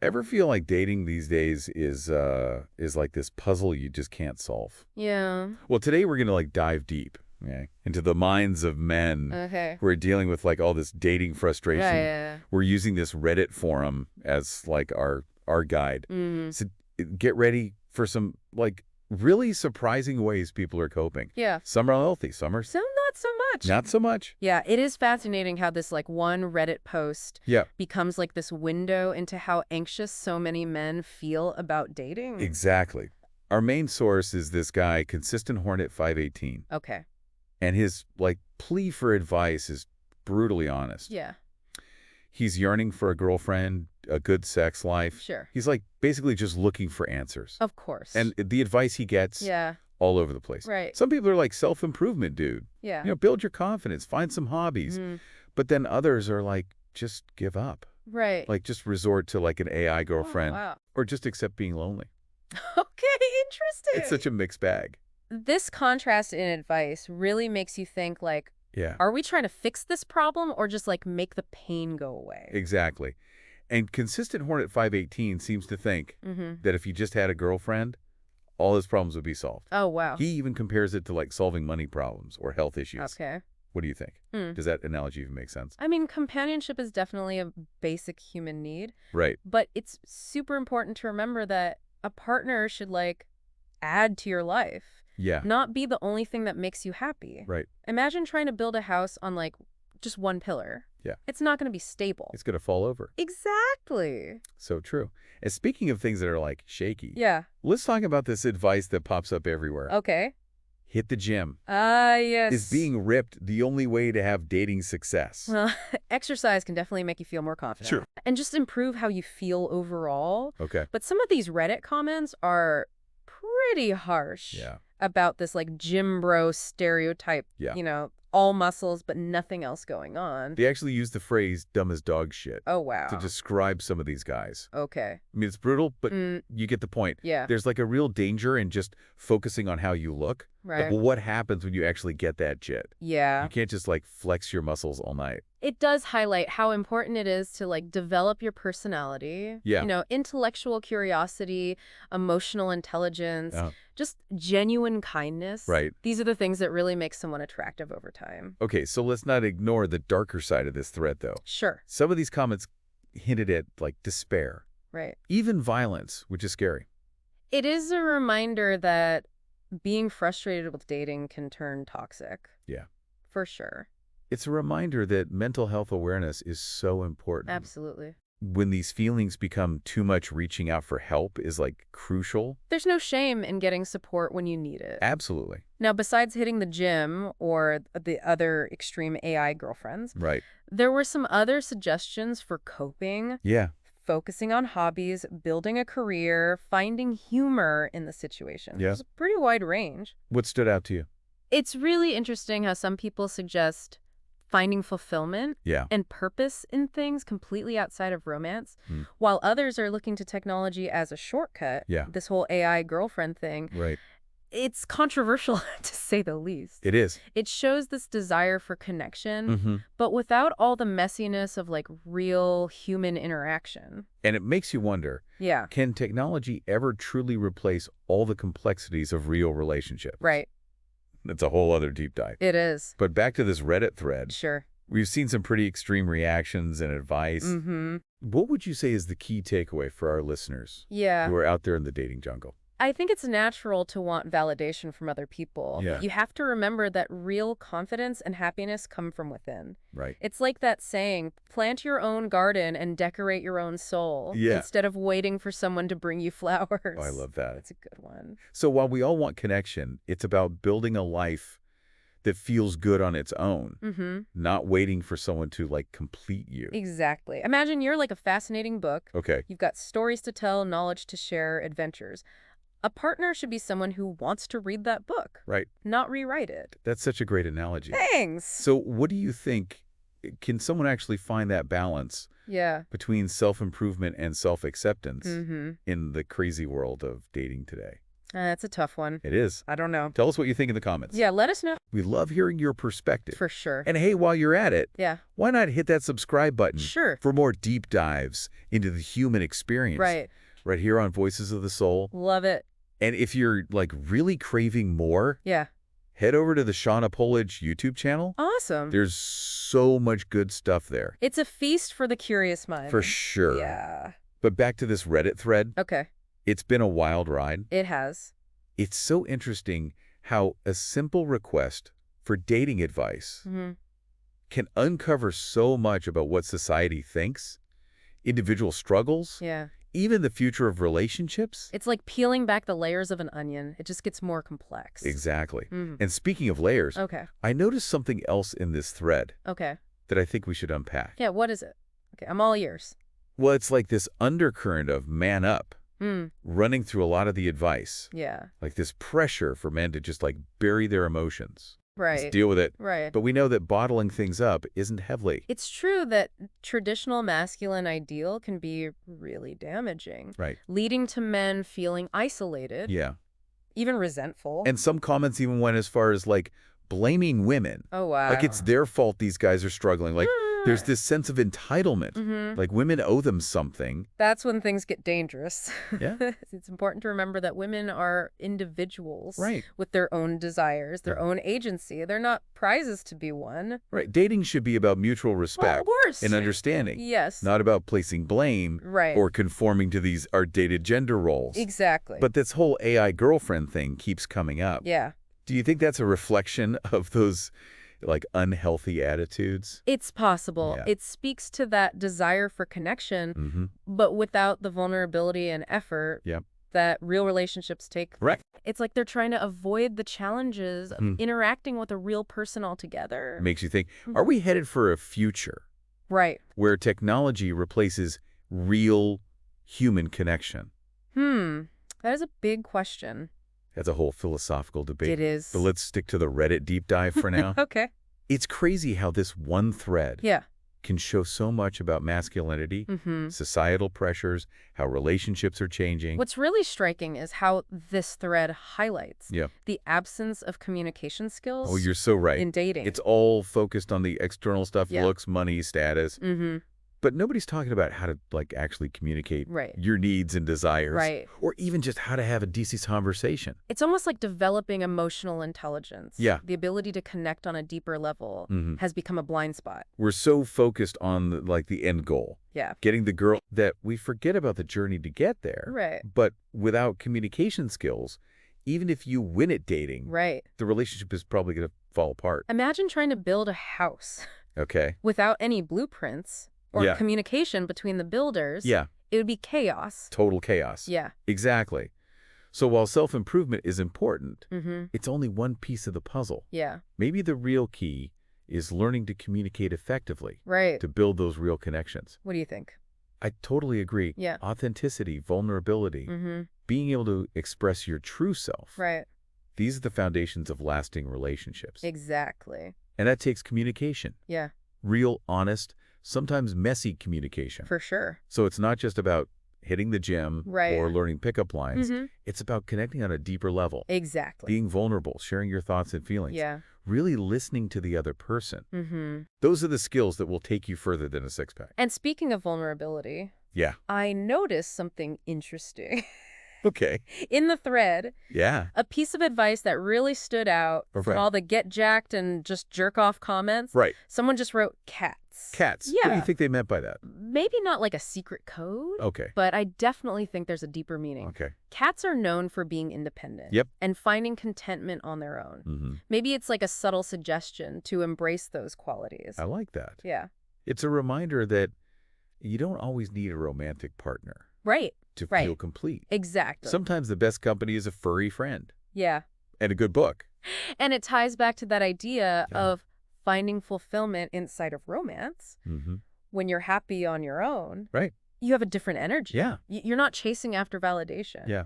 Ever feel like dating these days is like this puzzle you just can't solve? Yeah. Well, today we're going to like dive deep, okay, into the minds of men Okay. who are dealing with like all this dating Yeah, frustration. yeah, We're using this Reddit forum as like our guide. yeah. Mm. So get ready for some like really surprising ways people are coping. Yeah. Some are healthy, some are Some not so much. not so much. Yeah, it is fascinating how this like one Reddit post Yeah, becomes like this window into how anxious so many men feel about dating. exactly. Our main source is this guy, Consistent Hornet 518. Okay. And his, like, plea for advice is brutally honest. Yeah. He's yearning for a girlfriend, a good sex life. Sure. He's, like, basically just looking for answers. Of course. And the advice he gets, yeah. all over the place. Right. Some people are like, self-improvement, dude. Yeah. You know, build your confidence, find some hobbies. Mm. But then others are like, just give up. Right. Like, just resort to, like, an AI girlfriend. Oh, wow. Or just accept being lonely. Okay, interesting. It's such a mixed bag. This contrast in advice really makes you think like, Yeah. are we trying to fix this problem or just like make the pain go away? Exactly. And Consistent Hornet 518 seems to think Mm-hmm. that if he just had a girlfriend, all his problems would be solved. Oh, wow. He even compares it to like solving money problems or health issues. Okay. What do you think? Hmm. Does that analogy even make sense? I mean, companionship is definitely a basic human need, Right. but it's super important to remember that a partner should like add to your life, Yeah. not be the only thing that makes you happy. Right. Imagine trying to build a house on like just one pillar. Yeah. It's not going to be stable. It's going to fall over. Exactly. So true. And speaking of things that are like shaky, Yeah. let's talk about this advice that pops up everywhere. Okay. Hit the gym. Ah, yes. Is being ripped the only way to have dating success? Well, exercise can definitely make you feel more confident. Sure. And just improve how you feel overall. Okay. But some of these Reddit comments are pretty harsh Yeah. about this like gym bro stereotype, Yeah. you know, all muscles but nothing else going on. They actually use the phrase dumb as dog shit Oh, wow. to describe some of these guys. Okay. I mean, it's brutal, but Mm, you get the point. yeah, There's like a real danger in just focusing on how you look. Like, right. well, what happens when you actually get that shit? Yeah. You can't just like flex your muscles all night. It does highlight how important it is to like develop your personality. Yeah. You know, intellectual curiosity, emotional intelligence, Uh, just genuine kindness. Right. These are the things that really make someone attractive over time. Okay, so let's not ignore the darker side of this thread, though. Sure. Some of these comments hinted at like despair, Right. even violence, which is scary. It is a reminder that being frustrated with dating can turn toxic. Yeah. For sure. It's a reminder that mental health awareness is so important. Absolutely. When these feelings become too much, reaching out for help is like crucial. There's no shame in getting support when you need it. Absolutely. Now, besides hitting the gym or the other extreme AI girlfriends, Right. there were some other suggestions for coping, Yeah. focusing on hobbies, building a career, finding humor in the situation. Yeah. It's a pretty wide range. What stood out to you? It's really interesting how some people suggest finding fulfillment Yeah. and purpose in things completely outside of romance, Hmm. while others are looking to technology as a shortcut. Yeah. This whole AI girlfriend thing, Right. it's controversial to say the least. It is. It shows this desire for connection, Mm-hmm. but without all the messiness of like real human interaction. And it makes you wonder, Yeah, can technology ever truly replace all the complexities of real relationships? right. That's a whole other deep dive. It is. But back to this Reddit thread, Sure. we've seen some pretty extreme reactions and advice. Mm-hmm. What would you say is the key takeaway for our listeners Yeah. who are out there in the dating jungle? I think it's natural to want validation from other people. Yeah. You have to remember that real confidence and happiness come from within. Right. It's like that saying, plant your own garden and decorate your own soul. Yeah. Instead of waiting for someone to bring you flowers. Oh, I love that. That's a good one. So while we all want connection, it's about building a life that feels good on its own, Mm-hmm. not waiting for someone to like complete you. Exactly. Imagine you're like a fascinating book. Okay. You've got stories to tell, knowledge to share, adventures. A partner should be someone who wants to read that book, Right. not rewrite it. That's such a great analogy. Thanks. So what do you think? Can someone actually find that balance Yeah. between self-improvement and self-acceptance Mm-hmm. in the crazy world of dating today? That's a tough one. It is. I don't know. Tell us what you think in the comments. Yeah, let us know. We love hearing your perspective. For sure. And hey, while you're at it, Yeah. why not hit that subscribe button Sure. for more deep dives into the human experience? Right. Right here on Voices of the Soul. Love it. And if you're like really craving more, Yeah. head over to the Shauna Polich YouTube channel. Awesome. There's so much good stuff there. It's a feast for the curious mind. For sure. Yeah. But back to this Reddit thread. Okay. It's been a wild ride. It has. It's so interesting how a simple request for dating advice Hmm. can uncover so much about what society thinks, individual struggles, Yeah. even the future of relationships. It's like peeling back the layers of an onion. It just gets more complex. Exactly. Mhm. And speaking of layers, Okay. I noticed something else in this thread Okay. that I think we should unpack. Yeah, what is it? Okay, I'm all ears. Well, it's like this undercurrent of man up Hmm. running through a lot of the advice. Yeah. Like this pressure for men to just like bury their emotions. Just Right. deal with it. Right. But we know that bottling things up isn't healthy. It's true that traditional masculine ideal can be really damaging, Right. leading to men feeling isolated, Yeah. even resentful. And some comments even went as far as like blaming women. Oh, wow. Like it's their fault these guys are struggling. Like there's this sense of entitlement. Mm-hmm. Like women owe them something. That's when things get dangerous. Yeah. It's important to remember that women are individuals Right. with their own desires, their own agency. They're not prizes to be won. Right. Dating should be about mutual Well, respect of course. and understanding, Yes. not about placing blame Right. or conforming to these outdated gender roles. Exactly. But this whole AI girlfriend thing keeps coming up. yeah. Do you think that's a reflection of those like unhealthy attitudes? It's possible. Yeah. It speaks to that desire for connection, Mm-hmm. but without the vulnerability and effort Yep. that real relationships take. Correct. It's like they're trying to avoid the challenges of Mhm. interacting with a real person altogether. Makes you think, are we headed for a future Right. where technology replaces real human connection? That is a big question. That's a whole philosophical debate. It is. But let's stick to the Reddit deep dive for now. Okay. It's crazy how this one thread Yeah. can show so much about masculinity, Mm-hmm. societal pressures, how relationships are changing. What's really striking is how this thread highlights Yeah. the absence of communication skills Oh, you're so right. in dating. It's all focused on the external stuff, Yeah. looks, money, status. Mm-hmm. But nobody's talking about how to like actually communicate Right. your needs and desires. Right. Or even just how to have a decent conversation. It's almost like developing emotional intelligence. Yeah. The ability to connect on a deeper level Mhm. has become a blind spot. We're so focused on like the end goal, Yeah. getting the girl, that we forget about the journey to get there. Right. But without communication skills, even if you win at dating, Right. the relationship is probably going to fall apart. Imagine trying to build a house Okay. without any blueprints or Yeah. communication between the builders. Yeah. It would be chaos. Total chaos. Yeah. Exactly. So while self-improvement is important, Mm-hmm. it's only one piece of the puzzle. Yeah. Maybe the real key is learning to communicate effectively, Right. to build those real connections. What do you think? I totally agree. Yeah. Authenticity, vulnerability, Mm-hmm. being able to express your true self. Right. These are the foundations of lasting relationships. Exactly. And that takes communication. Yeah. Real, honest, sometimes messy communication. For sure. So it's not just about hitting the gym Right. or learning pickup lines. Mm-hmm. It's about connecting on a deeper level. Exactly. Being vulnerable, sharing your thoughts and feelings. Yeah. Really listening to the other person. Mm-hmm. Those are the skills that will take you further than a six-pack. And speaking of vulnerability, Yeah. I noticed something interesting. Okay. In the thread, Yeah. a piece of advice that really stood out Right. from all the get jacked and just jerk off comments. Right. Someone just wrote cats. Cats. What do Yeah. you think they meant by that? Maybe not like a secret code, Okay. but I definitely think there's a deeper meaning. Okay. Cats are known for being independent. Yep. And finding contentment on their own. Mm-hmm. Maybe it's like a subtle suggestion to embrace those qualities. I like that. Yeah. It's a reminder that you don't always need a romantic partner Right. to Right. feel complete. Exactly. Sometimes the best company is a furry friend Yeah. and a good book. And it ties back to that idea Yeah. of finding fulfillment inside of romance. Mm-hmm. When you're happy on your own, Right. you have a different energy. Yeah. You're not chasing after validation. Yeah.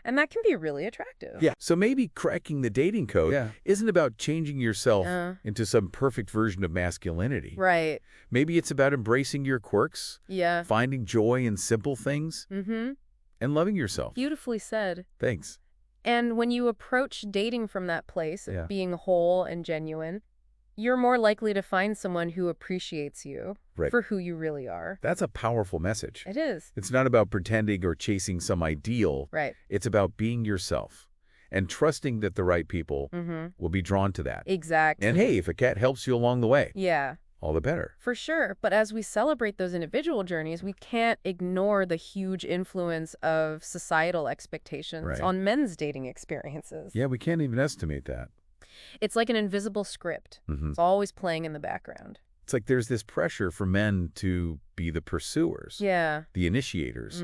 And that can be really attractive. Yeah. So maybe cracking the dating code isn't about changing yourself into some perfect version of masculinity. Right. Maybe it's about embracing your quirks, Yeah. finding joy in simple things, Mm-hmm. and loving yourself. Beautifully said. Thanks. And when you approach dating from that place of Yeah. being whole and genuine, you're more likely to find someone who appreciates you Right. for who you really are. That's a powerful message. It is. It's not about pretending or chasing some ideal. Right. It's about being yourself and trusting that the right people will be drawn to that. Exactly. And hey, if a cat helps you along the way, Yeah. all the better. For sure. But as we celebrate those individual journeys, we can't ignore the huge influence of societal expectations Right. on men's dating experiences. Yeah, we can't even estimate that. It's like an invisible script. It's always playing in the background. It's like there's this pressure for men to be the pursuers, Yeah. the initiators,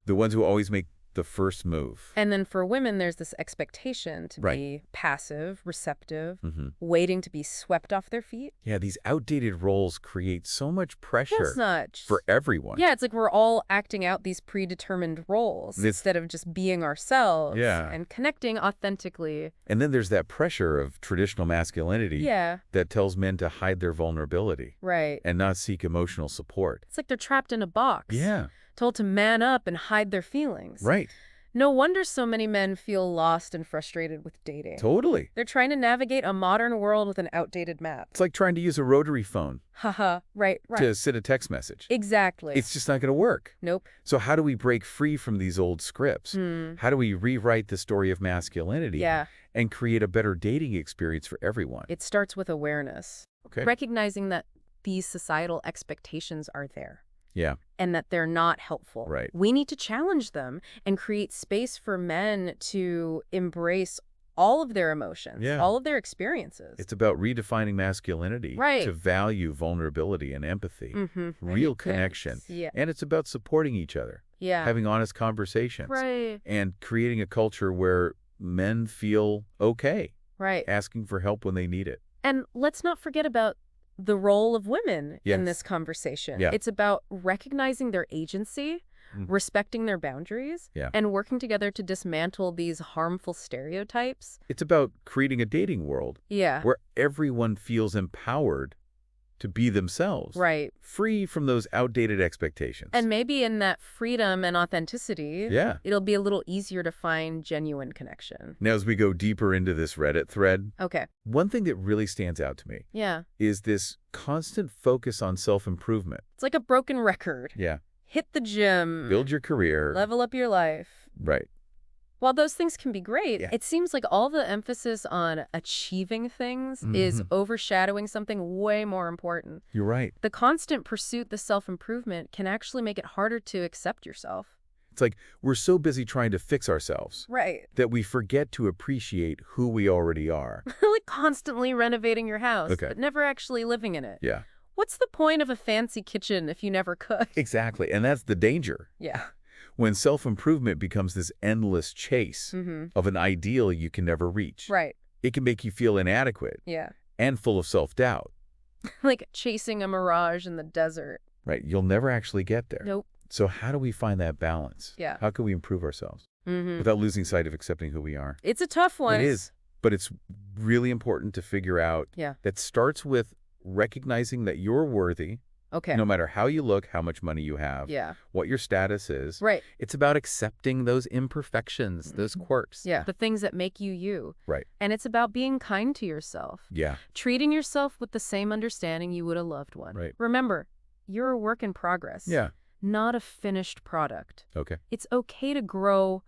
the ones who always make the first move. And then for women, there's this expectation to Right. be passive, receptive, waiting to be swept off their feet. Yeah, these outdated roles create so much pressure That's not... for everyone. Yeah, it's like we're all acting out these predetermined roles instead of just being ourselves and connecting authentically. And then there's that pressure of traditional masculinity Yeah. that tells men to hide their vulnerability Right. and not seek emotional support. It's like they're trapped in a box. Yeah, Told to man up and hide their feelings. right. No wonder so many men feel lost and frustrated with dating. Totally. They're trying to navigate a modern world with an outdated map. It's like trying to use a rotary phone Haha, right. to send a text message. Exactly. It's just not going to work. Nope. So how do we break free from these old scripts? How do we rewrite the story of masculinity Yeah. and create a better dating experience for everyone? It starts with awareness. Okay. Recognizing that these societal expectations are there. Yeah. And that they're not helpful. Right. We need to challenge them and create space for men to embrace all of their emotions, all of their experiences. It's about redefining masculinity Right. to value vulnerability and empathy, real connection. Yeah. And it's about supporting each other, Yeah. having honest conversations, Right. and creating a culture where men feel okay Right. asking for help when they need it. And let's not forget about the role of women in Yes. this conversation. Yeah. It's about recognizing their agency, respecting their boundaries, Yeah. and working together to dismantle these harmful stereotypes. It's about creating a dating world Yeah. where everyone feels empowered to be themselves, Right. free from those outdated expectations. And maybe in that freedom and authenticity, Yeah. it'll be a little easier to find genuine connection. Now, as we go deeper into this Reddit thread, Okay. one thing that really stands out to me Yeah. is this constant focus on self-improvement. It's like a broken record. Yeah. Hit the gym. Build your career. Level up your life. Right. While those things can be great, Yeah. it seems like all the emphasis on achieving things is overshadowing something way more important. You're right. The constant pursuit, the self-improvement, can actually make it harder to accept yourself. It's like we're so busy trying to fix ourselves Right. that we forget to appreciate who we already are. Like constantly renovating your house, Okay. but never actually living in it. Yeah. What's the point of a fancy kitchen if you never cook? Exactly. And that's the danger. Yeah. When self-improvement becomes this endless chase of an ideal you can never reach. Right. It can make you feel inadequate Yeah. and full of self-doubt. Like chasing a mirage in the desert. Right. You'll never actually get there. Nope. So how do we find that balance? Yeah. How can we improve ourselves without losing sight of accepting who we are? It's a tough one. It is. But it's really important to figure out Yeah. that starts with recognizing that you're worthy, Okay. no matter how you look, how much money you have, Yeah. what your status is. Right. It's about accepting those imperfections, those quirks. Yeah. The things that make you you. Right. And it's about being kind to yourself. Yeah. Treating yourself with the same understanding you would a loved one. Right. Remember, you're a work in progress. Yeah. Not a finished product. Okay. It's okay to grow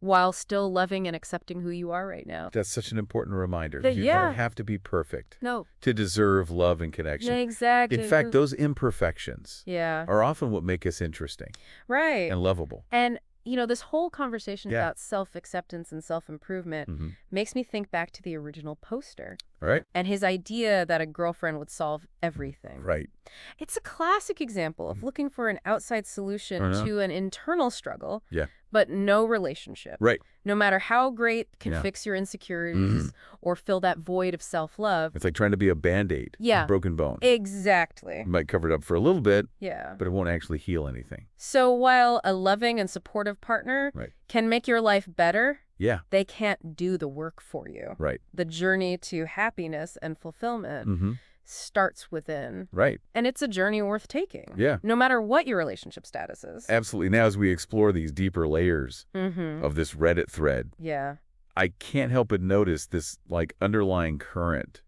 while still loving and accepting who you are right now. That's such an important reminder. That- You yeah. don't have to be perfect No. to deserve love and connection. Yeah, exactly. In fact, those imperfections Yeah. are often what make us interesting Right. and lovable. And, you know, this whole conversation Yeah. about self-acceptance and self-improvement makes me think back to the original poster All right? and his idea that a girlfriend would solve everything. Right. It's a classic example of looking for an outside solution I know. to an internal struggle, Yeah. but no relationship. Right. No matter how great can Yeah. fix your insecurities or fill that void of self-love. It's like trying to be a Band-Aid. Yeah. A broken bone. Exactly. You might cover it up for a little bit, Yeah. but it won't actually heal anything. So while a loving and supportive partner Right. can make your life better, Yeah. they can't do the work for you. Right. The journey to happiness and fulfillment starts within. Right. And it's a journey worth taking. Yeah. No matter what your relationship status is. Absolutely. Now, as we explore these deeper layers of this Reddit thread, Yeah. I can't help but notice this like underlying current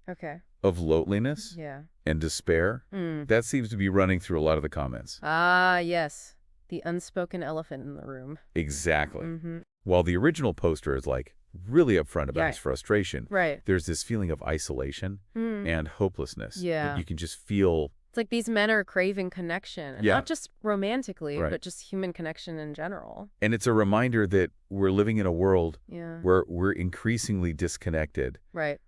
of loneliness and despair. That seems to be running through a lot of the comments. Ah, yes. The unspoken elephant in the room. Exactly. While the original poster is like really upfront about his frustration, there's this feeling of isolation and hopelessness that you can just feel. It's like these men are craving connection, not just romantically, but just human connection in general. And it's a reminder that we're living in a world where we're increasingly disconnected,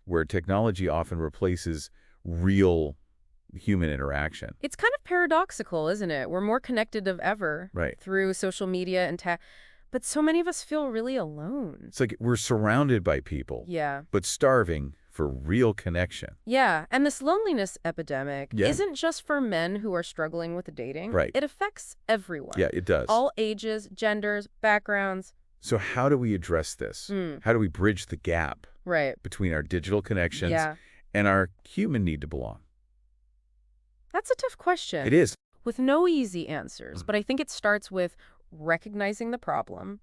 where technology often replaces real human interaction. It's kind of paradoxical, isn't it? We're more connected than ever through social media and tech, but so many of us feel really alone. It's like we're surrounded by people, but starving for real connection. Yeah, and this loneliness epidemic isn't just for men who are struggling with dating. It affects everyone. Yeah, it does. All ages, genders, backgrounds. So how do we address this? How do we bridge the gap between our digital connections and our human need to belong? That's a tough question. It is. With no easy answers, but I think it starts with recognizing the problem,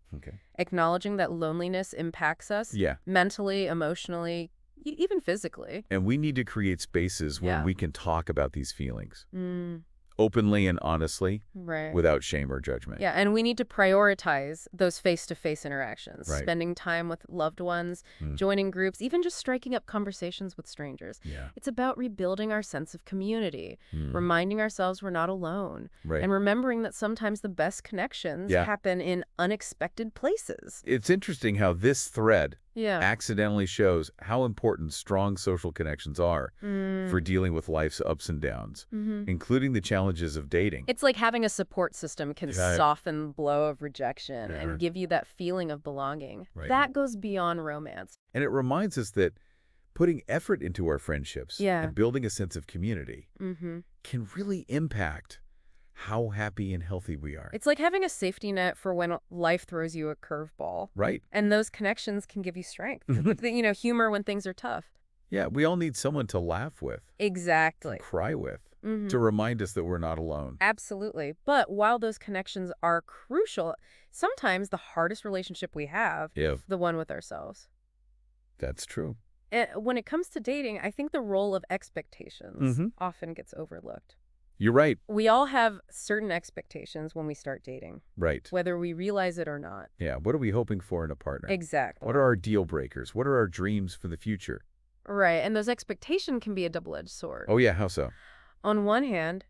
acknowledging that loneliness impacts us mentally, emotionally, even physically. And we need to create spaces where we can talk about these feelings openly and honestly without shame or judgment. Yeah, and we need to prioritize those face-to-face interactions, spending time with loved ones, joining groups, even just striking up conversations with strangers. It's about rebuilding our sense of community, reminding ourselves we're not alone, and remembering that sometimes the best connections happen in unexpected places. It's interesting how this thread accidentally shows how important strong social connections are for dealing with life's ups and downs, including the challenges of dating. It's like having a support system can soften the blow of rejection and give you that feeling of belonging. That goes beyond romance. And it reminds us that putting effort into our friendships and building a sense of community can really impact how happy and healthy we are. It's like having a safety net for when life throws you a curveball. And those connections can give you strength. Humor when things are tough. Yeah, we all need someone to laugh with. Exactly. To cry with. To remind us that we're not alone. Absolutely. But while those connections are crucial, sometimes the hardest relationship we have is the one with ourselves. That's true. When it comes to dating, I think the role of expectations often gets overlooked. You're right. We all have certain expectations when we start dating. Right. Whether we realize it or not. Yeah. What are we hoping for in a partner? Exactly. What are our deal breakers? What are our dreams for the future? Right. And those expectations can be a double-edged sword. Oh, yeah. How so? On one hand,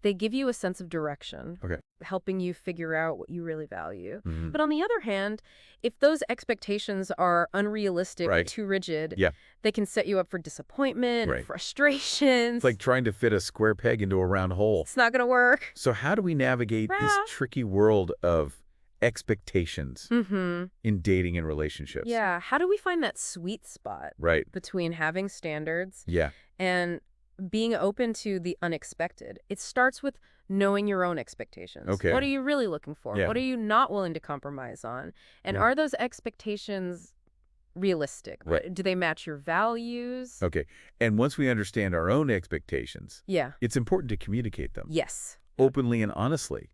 they give you a sense of direction, helping you figure out what you really value. But on the other hand, if those expectations are unrealistic, too rigid, they can set you up for disappointment, frustrations. It's like trying to fit a square peg into a round hole. It's not going to work. So how do we navigate this tricky world of expectations in dating and relationships? Yeah. How do we find that sweet spot between having standards and being open to the unexpected? It starts with knowing your own expectations. What are you really looking for? What are you not willing to compromise on? And are those expectations realistic? Do they match your values? And once we understand our own expectations, it's important to communicate them. Openly and honestly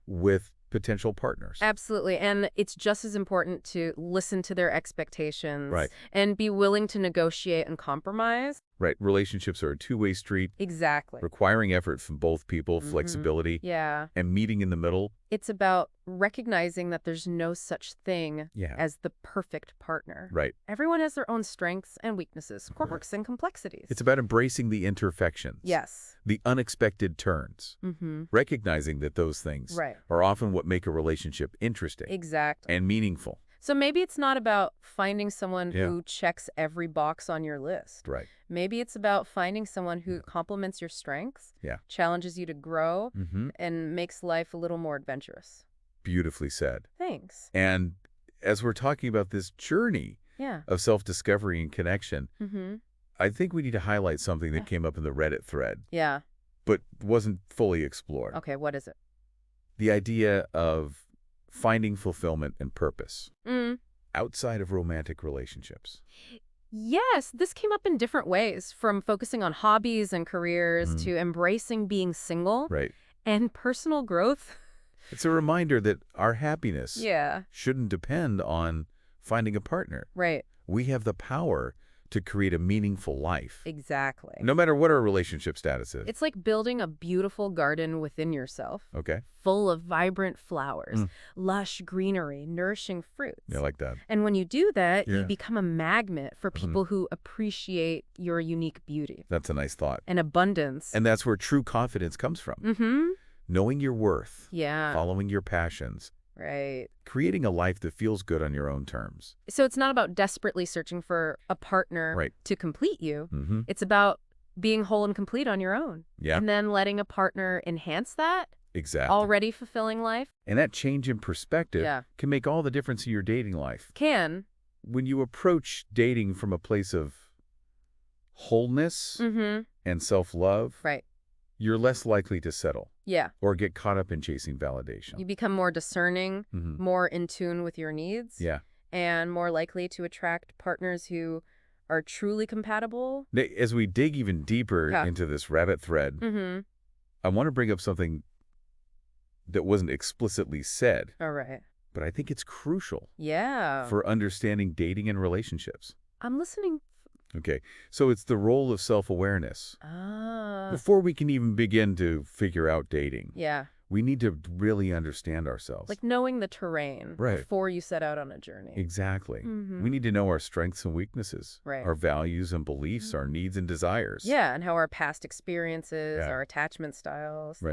with potential partners. Absolutely. And it's just as important to listen to their expectations and be willing to negotiate and compromise. Relationships are a two-way street. Exactly. Requiring effort from both people, flexibility, and meeting in the middle. It's about recognizing that there's no such thing as the perfect partner. Everyone has their own strengths and weaknesses, quirks and complexities. It's about embracing the imperfections. The unexpected turns. Recognizing that those things are often what make a relationship interesting. And meaningful. So maybe it's not about finding someone who checks every box on your list. Maybe it's about finding someone who complements your strengths, challenges you to grow, and makes life a little more adventurous. Beautifully said. Thanks. And as we're talking about this journey of self-discovery and connection, I think we need to highlight something that came up in the Reddit thread. But wasn't fully explored. Okay, what is it? The idea of finding fulfillment and purpose outside of romantic relationships. Yes, this came up in different ways, from focusing on hobbies and careers to embracing being single and personal growth. It's a reminder that our happiness shouldn't depend on finding a partner. Right. We have the power to create a meaningful life. Exactly. No matter what our relationship status is. It's like building a beautiful garden within yourself. Okay. Full of vibrant flowers, lush greenery, nourishing fruits. Yeah, I like that. And when you do that, you become a magnet for people who appreciate your unique beauty. That's a nice thought. And abundance. And that's where true confidence comes from. Knowing your worth. Yeah. Following your passions. Right. Creating a life that feels good on your own terms. So it's not about desperately searching for a partner to complete you. It's about being whole and complete on your own. Yeah. And then letting a partner enhance that. Exactly. Already fulfilling life. And that change in perspective can make all the difference in your dating life. Can. When you approach dating from a place of wholeness and self-love, you're less likely to settle. Yeah. Or get caught up in chasing validation. You become more discerning, more in tune with your needs. Yeah. And more likely to attract partners who are truly compatible. As we dig even deeper into this rabbit thread, I want to bring up something that wasn't explicitly said. All right. But I think it's crucial. Yeah. For understanding dating and relationships. I'm listening. Okay, so it's the role of self-awareness. Before we can even begin to figure out dating, we need to really understand ourselves. Like knowing the terrain before you set out on a journey. Exactly. We need to know our strengths and weaknesses, our values and beliefs, our needs and desires. Yeah, and how our past experiences, our attachment styles,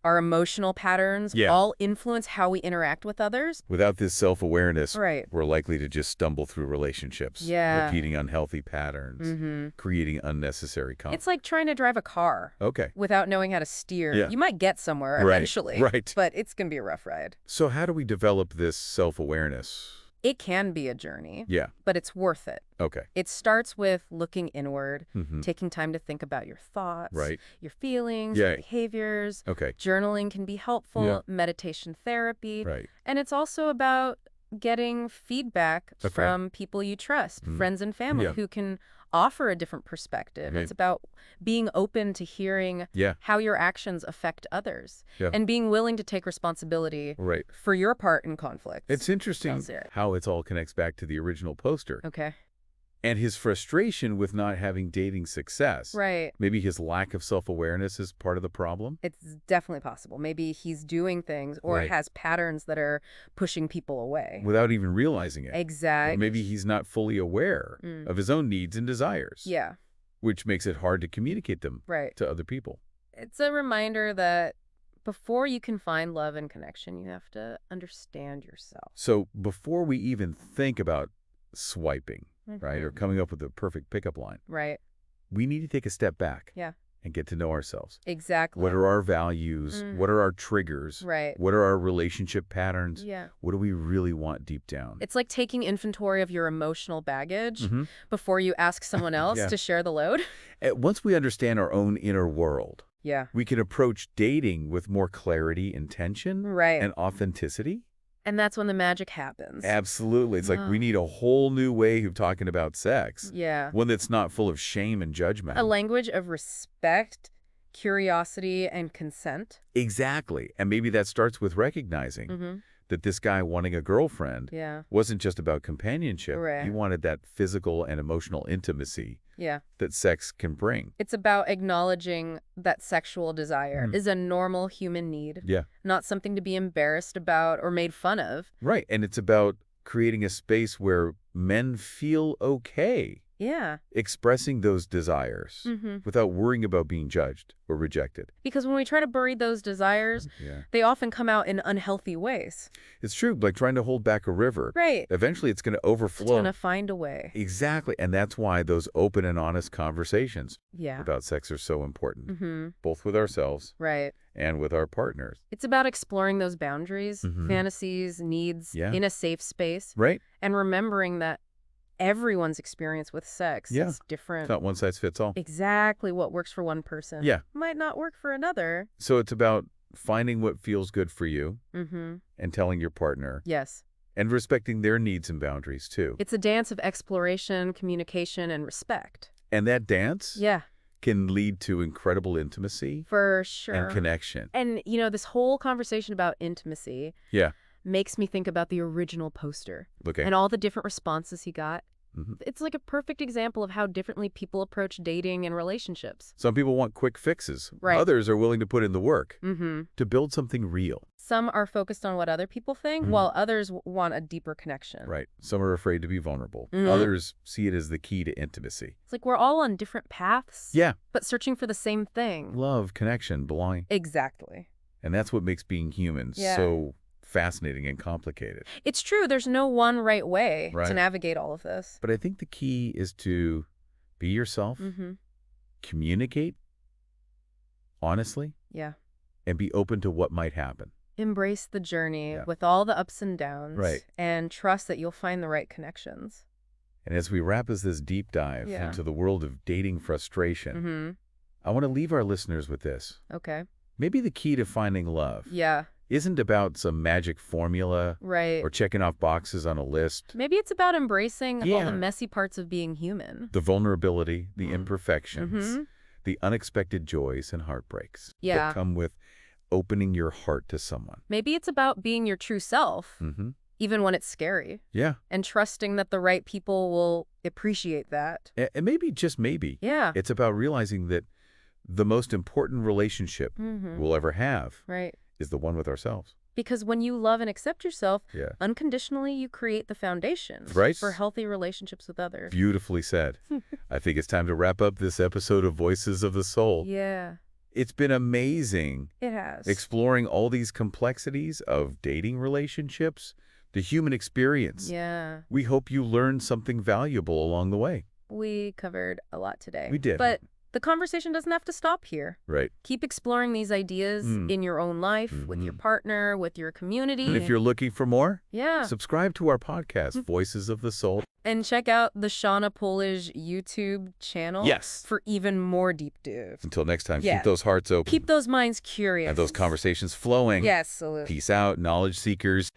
our emotional patterns all influence how we interact with others. Without this self-awareness, we're likely to just stumble through relationships, repeating unhealthy patterns, creating unnecessary conflict. It's like trying to drive a car without knowing how to steer. You might get somewhere eventually, but it's going to be a rough ride. So how do we develop this self-awareness? It can be a journey, but it's worth it. Okay. It starts with looking inward, taking time to think about your thoughts, your feelings, your behaviors. Okay. Journaling can be helpful, meditation therapy. And it's also about getting feedback from people you trust, friends and family who can offer a different perspective. It's about being open to hearing how your actions affect others and being willing to take responsibility for your part in conflict. It's interesting how it all connects back to the original poster. Okay. And his frustration with not having dating success. Maybe his lack of self-awareness is part of the problem? It's definitely possible. Maybe he's doing things or has patterns that are pushing people away. Without even realizing it. Exactly. Or maybe he's not fully aware of his own needs and desires. Yeah. Which makes it hard to communicate them to other people. It's a reminder that before you can find love and connection, you have to understand yourself. So before we even think about swiping, or coming up with the perfect pickup line. We need to take a step back. And get to know ourselves. Exactly. What are our values? What are our triggers? What are our relationship patterns? What do we really want deep down? It's like taking inventory of your emotional baggage before you ask someone else to share the load. Once we understand our own inner world, we can approach dating with more clarity, intention, and authenticity. And that's when the magic happens. Absolutely. It's like we need a whole new way of talking about sex. One that's not full of shame and judgment. A language of respect, curiosity, and consent. Exactly. And maybe that starts with recognizing that this guy wanting a girlfriend wasn't just about companionship. He wanted that physical and emotional intimacy that sex can bring. It's about acknowledging that sexual desire is a normal human need, not something to be embarrassed about or made fun of. And it's about creating a space where men feel okay expressing those desires without worrying about being judged or rejected. Because when we try to bury those desires, they often come out in unhealthy ways. It's true, like trying to hold back a river. Eventually it's going to overflow. It's going to find a way. Exactly. And that's why those open and honest conversations about sex are so important, both with ourselves and with our partners. It's about exploring those boundaries, fantasies, needs in a safe space. And remembering that everyone's experience with sex is different. It's not one size fits all. Exactly. What works for one person might not work for another. So it's about finding what feels good for you and telling your partner. And respecting their needs and boundaries, too. It's a dance of exploration, communication, and respect. And that dance can lead to incredible intimacy. For sure. And connection. And, you know, this whole conversation about intimacy makes me think about the original poster. Okay. And all the different responses he got. It's like a perfect example of how differently people approach dating and relationships. Some people want quick fixes. Right. Others are willing to put in the work to build something real. Some are focused on what other people think, while others want a deeper connection. Right. Some are afraid to be vulnerable. Others see it as the key to intimacy. It's like we're all on different paths. Yeah. But searching for the same thing. Love, connection, belonging. Exactly. And that's what makes being human so fascinating and complicated. It's true. There's no one right way to navigate all of this. But I think the key is to be yourself, communicate honestly, and be open to what might happen. Embrace the journey with all the ups and downs, and trust that you'll find the right connections. And as we wrap this deep dive into the world of dating frustration, I want to leave our listeners with this. Okay. Maybe the key to finding love isn't about some magic formula or checking off boxes on a list. Maybe it's about embracing all the messy parts of being human. The vulnerability, the imperfections, the unexpected joys and heartbreaks that come with opening your heart to someone. Maybe it's about being your true self, even when it's scary. Yeah. And trusting that the right people will appreciate that. And maybe, just maybe, it's about realizing that the most important relationship we'll ever have is the one with ourselves. Because when you love and accept yourself, unconditionally, you create the foundation for healthy relationships with others. Beautifully said. I think it's time to wrap up this episode of Voices of the Soul. Yeah. It's been amazing. It has. Exploring all these complexities of dating relationships, the human experience. Yeah. We hope you learned something valuable along the way. We covered a lot today. We did. But the conversation doesn't have to stop here. Right. Keep exploring these ideas in your own life, with your partner, with your community. And if you're looking for more, subscribe to our podcast, Voices of the Soul. And check out the Shauna Polish YouTube channel for even more deep dives. Until next time, keep those hearts open. Keep those minds curious. And those conversations flowing. Yes, salute. Peace out, knowledge seekers.